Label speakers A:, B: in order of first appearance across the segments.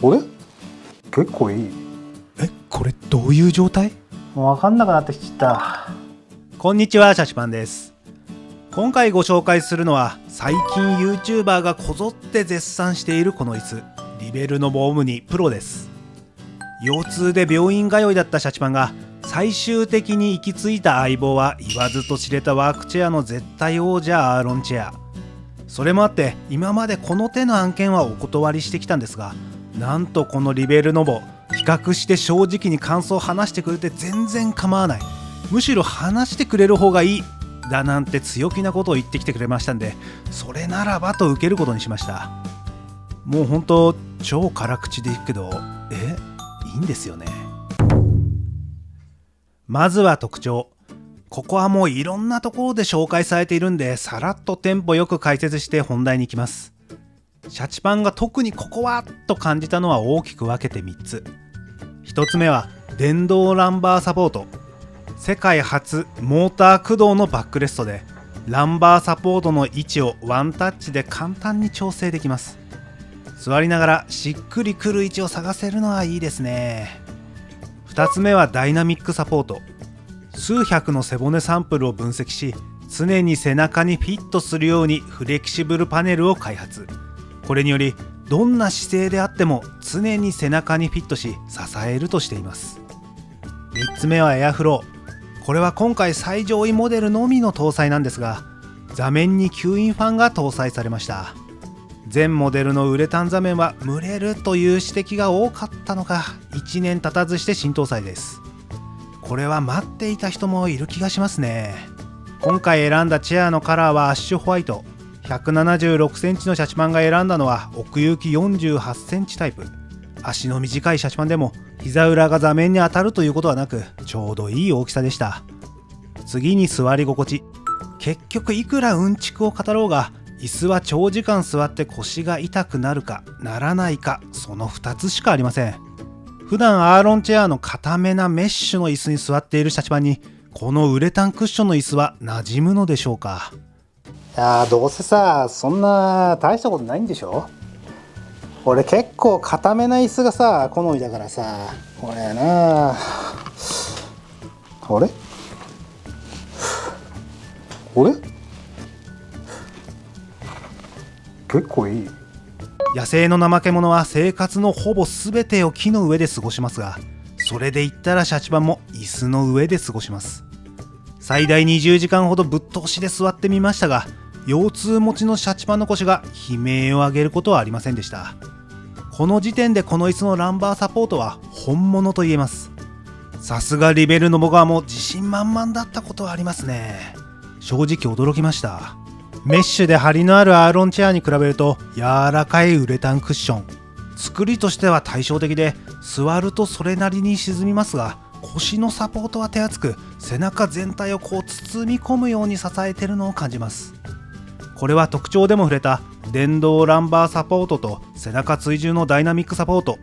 A: これ結構いい。
B: これどういう状態？
A: もう分かんなくなってきちゃった。
B: こんにちは、シャチパンです。今回ご紹介するのは最近 YouTuber がこぞって絶賛しているこの椅子、リベルノボオムニプロです。腰痛で病院通いだったシャチパンが最終的に行き着いた相棒は言わずと知れたワークチェアの絶対王者アーロンチェア。それもあって今までこの手の案件はお断りしてきたんですが、なんとこのリベルノボ比較して正直に感想を話してくれて全然構わない、むしろ話してくれる方がいいだなんて強気なことを言ってきてくれましたんで、それならばと受けることにしました。もう本当超辛口で言うけどいいんですよね。まずは特徴。ここはもういろんなところで紹介されているんで、さらっとテンポよく解説して本題に行きます。シャチパンが特にここはと感じたのは大きく分けて3つ。1つ目は電動ランバーサポート。世界初モーター駆動のバックレストでランバーサポートの位置をワンタッチで簡単に調整できます。座りながらしっくりくる位置を探せるのはいいですね。2つ目はダイナミックサポート。数百の背骨サンプルを分析し、常に背中にフィットするようにフレキシブルパネルを開発。これによりどんな姿勢であっても常に背中にフィットし支えるとしています。3つ目はエアフロー。これは今回最上位モデルのみの搭載なんですが、座面に吸引ファンが搭載されました。全モデルのウレタン座面は蒸れるという指摘が多かったのが1年経たずして新搭載です。これは待っていた人もいる気がしますね。今回選んだチェアのカラーはアッシュホワイト。176センチのシャチパンが選んだのは奥行き48センチタイプ。足の短いシャチパンでも膝裏が座面に当たるということはなく、ちょうどいい大きさでした。次に座り心地。結局いくらうんちくを語ろうが、椅子は長時間座って腰が痛くなるかならないか、その2つしかありません。普段アーロンチェアの固めなメッシュの椅子に座っているシャチパンにこのウレタンクッションの椅子は馴染むのでしょうか。
A: いやどうせさそんな大したことないんでしょ。俺結構固めな椅子がさ好みだからさ、これなあれこれ結構いい。
B: 野生の怠け者は生活のほぼ全てを木の上で過ごしますが、それで言ったらシャチパンも椅子の上で過ごします。最大20時間ほどぶっ通しで座ってみましたが、腰痛持ちのシャチパンの腰が悲鳴を上げることはありませんでした。この時点でこの椅子のランバーサポートは本物と言えます。さすがリベルノボ側も自信満々だったことはありますね。正直驚きました。メッシュで張りのあるアーロンチェアに比べると柔らかいウレタンクッション。作りとしては対照的で、座るとそれなりに沈みますが、腰のサポートは手厚く、背中全体をこう包み込むように支えているのを感じます。これは特徴でも触れた電動ランバーサポートと背中追従のダイナミックサポート、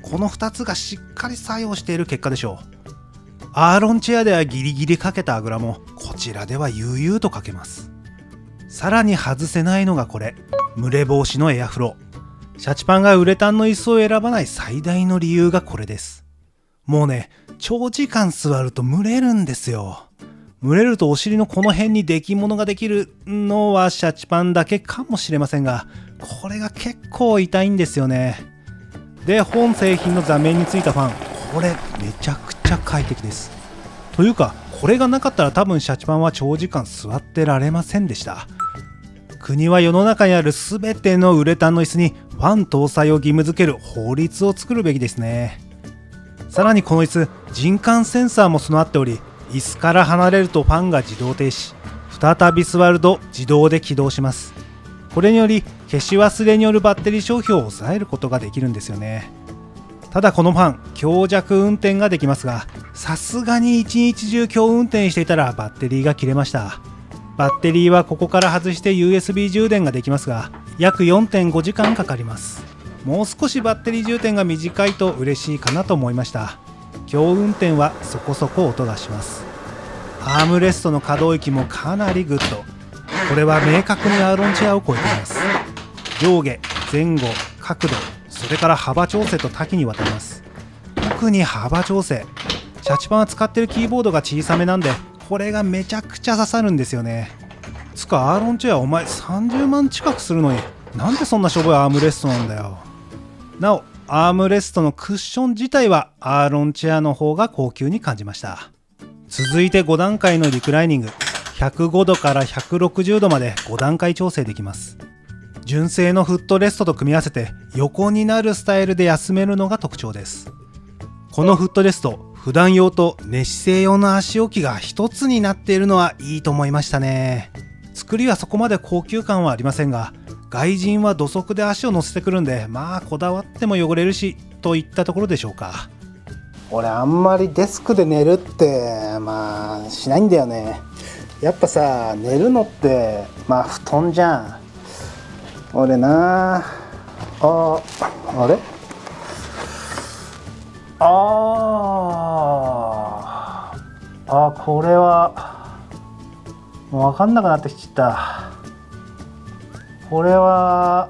B: この2つがしっかり作用している結果でしょう。アーロンチェアではギリギリかけたあぐらもこちらでは悠々とかけます。さらに外せないのがこれ、蒸れ防止のエアフロー。シャチパンがウレタンの椅子を選ばない最大の理由がこれです。もうね、長時間座ると蒸れるんですよ。蒸れるとお尻のこの辺に出来物ができるのはシャチパンだけかもしれませんが、これが結構痛いんですよね。で、本製品の座面についたファン、これめちゃくちゃ快適です。というか、これがなかったら多分シャチパンは長時間座ってられませんでした。国は世の中にある全てのウレタンの椅子にファン搭載を義務付ける法律を作るべきですね。さらにこの椅子、人感センサーも備わっており、椅子から離れるとファンが自動停止、再び座ると自動で起動します。これにより消し忘れによるバッテリー消費を抑えることができるんですよね。ただこのファン、強弱運転ができますが、さすがに一日中強運転していたらバッテリーが切れました。バッテリーはここから外して USB 充電ができますが、約 4.5 時間かかります。もう少しバッテリー充電が短いと嬉しいかなと思いました。強運転はそこそこ音がします。アームレストの可動域もかなりグッド。これは明確にアーロンチェアを超えています。上下、前後、角度、それから幅調整と多岐にわたります。特に幅調整、シャチパンは使ってるキーボードが小さめなんで、これがめちゃくちゃ刺さるんですよね。つかアーロンチェアお前30万近くするのになんでそんなしょぼいアームレストなんだよ。なおアームレストのクッション自体はアーロンチェアの方が高級に感じました。続いて5段階のリクライニング、105度から160度まで5段階調整できます。純正のフットレストと組み合わせて横になるスタイルで休めるのが特徴です。このフットレスト、普段用と寝姿勢用の足置きが一つになっているのはいいと思いましたね。作りはそこまで高級感はありませんが、外人は土足で足を乗せてくるんで、まあこだわっても汚れるしといったところでしょうか。
A: 俺あんまりデスクで寝るってまあしないんだよね。やっぱさ、寝るのってまあ布団じゃん。俺なあれこれはもう分かんなくなってきちゃった。これは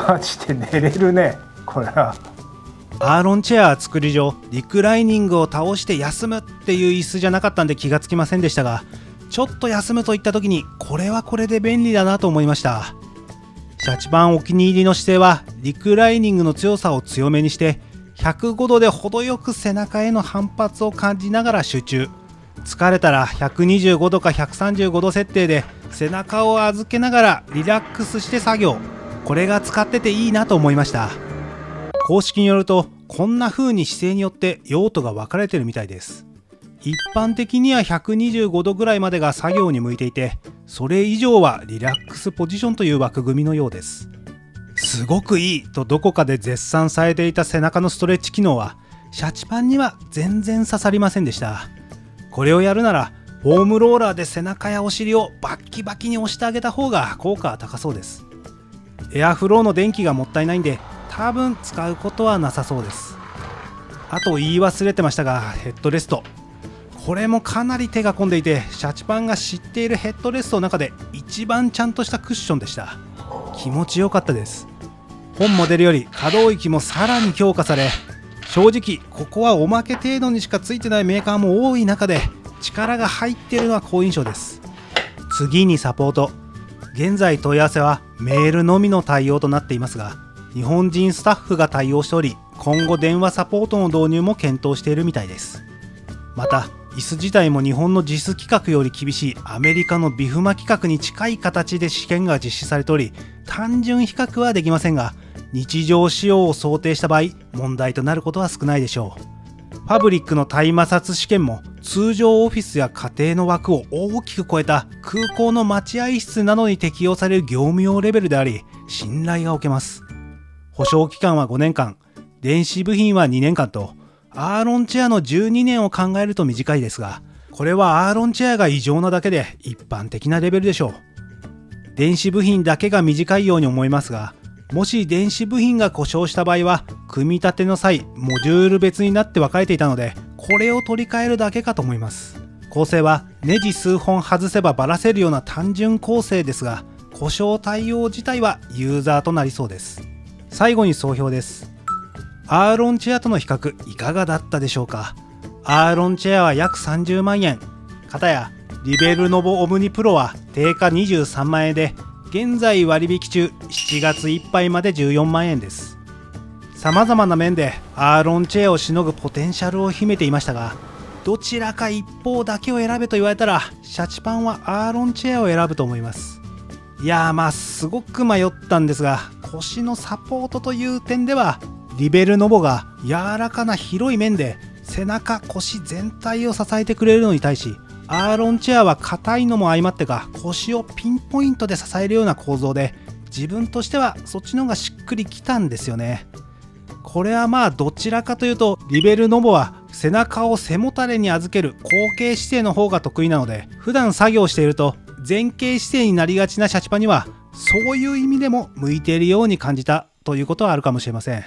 A: マジで寝れるね。これは
B: アーロンチェアは作り上リクライニングを倒して休むっていう椅子じゃなかったんで気がつきませんでしたが、ちょっと休むといった時にこれはこれで便利だなと思いました。シャチパンお気に入りの姿勢はリクライニングの強さを強めにして105度で程よく背中への反発を感じながら集中、疲れたら125度か135度設定で背中を預けながらリラックスして作業、これが使ってていいなと思いました。公式によるとこんな風に姿勢によって用途が分かれてるみたいです。一般的には125度ぐらいまでが作業に向いていて、それ以上はリラックスポジションという枠組みのようです。すごくいいとどこかで絶賛されていた背中のストレッチ機能はシャチパンには全然刺さりませんでした。これをやるならフォームローラーで背中やお尻をバッキバキに押してあげた方が効果は高そうです。エアフローの電気がもったいないんで多分使うことはなさそうです。あと言い忘れてましたが、ヘッドレスト、これもかなり手が込んでいて、シャチパンが知っているヘッドレストの中で一番ちゃんとしたクッションでした。気持ちよかったです。本モデルより可動域もさらに強化され、正直ここはおまけ程度にしかついてないメーカーも多い中で力が入っているのは好印象です。次にサポート、現在問い合わせはメールのみの対応となっていますが、日本人スタッフが対応しており、今後電話サポートの導入も検討しているみたいです。また椅子自体も日本のJIS規格より厳しいアメリカのビフマ規格に近い形で試験が実施されており、単純比較はできませんが、日常使用を想定した場合問題となることは少ないでしょう。パブリックの耐摩擦試験も通常オフィスや家庭の枠を大きく超えた空港の待合室などに適用される業務用レベルであり、信頼がおけます。保証期間は5年間、電子部品は2年間と、アーロンチェアの12年を考えると短いですが、これはアーロンチェアが異常なだけで一般的なレベルでしょう。電子部品だけが短いように思いますが、もし電子部品が故障した場合は組み立ての際モジュール別になって分かれていたので、これを取り替えるだけかと思います。構成はネジ数本外せばばらせるような単純構成ですが、故障対応自体はユーザーとなりそうです。最後に総評です。アーロンチェアとの比較いかがだったでしょうか。アーロンチェアは約30万円、片やリベルノボオムニプロは定価23万円で、現在割引中7月いっぱいまで14万円です。様々な面でアーロンチェアをしのぐポテンシャルを秘めていましたが、どちらか一方だけを選べと言われたらシャチパンはアーロンチェアを選ぶと思います。いやー、まあすごく迷ったんですが、腰のサポートという点ではリベルノボが柔らかな広い面で背中腰全体を支えてくれるのに対し、アーロンチェアは硬いのも相まってか腰をピンポイントで支えるような構造で、自分としてはそっちの方がしっくりきたんですよね。これはまあどちらかというとリベルノボは背中を背もたれに預ける後傾姿勢の方が得意なので、普段作業していると前傾姿勢になりがちなシャチパンにはそういう意味でも向いているように感じたということはあるかもしれません。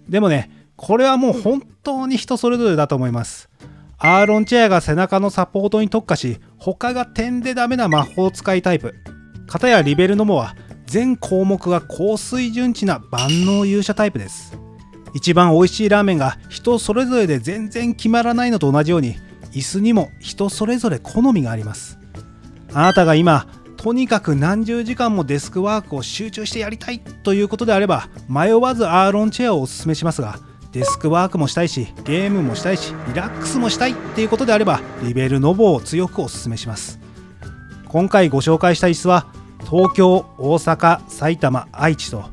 B: でもね、これはもう本当に人それぞれだと思います。アーロンチェアが背中のサポートに特化し、他が点でダメな魔法使いタイプ、片やリベルノモは全項目が高水準値な万能勇者タイプです。一番美味しいラーメンが人それぞれで全然決まらないのと同じように、椅子にも人それぞれ好みがあります。あなたが今とにかく何十時間もデスクワークを集中してやりたいということであれば、迷わずアーロンチェアをおすすめしますが、デスクワークもしたいしゲームもしたいしリラックスもしたいっていうことであれば、リベルノボを強くおすすめします。今回ご紹介した椅子は東京、大阪、埼玉、愛知と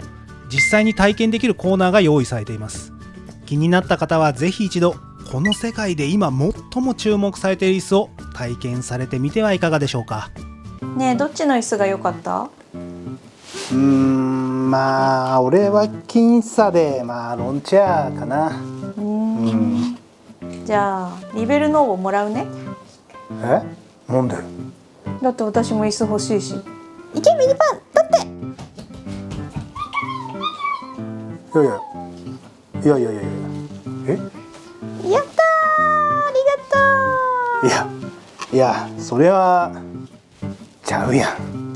B: 実際に体験できるコーナーが用意されています。気になった方はぜひ一度この世界で今最も注目されている椅子を体験されてみてはいかがでしょうか。
C: ねえ、どっちの椅子が良かった？
A: まあ俺は僅差でロンチェアかな。
C: じゃあリベルノーボもらうね。
A: え？なんで？
C: だって私も椅子欲しいし。いけミニパン取って。
A: いやえ？
C: やったー、ありがとう。
A: いやそれはちゃうやん。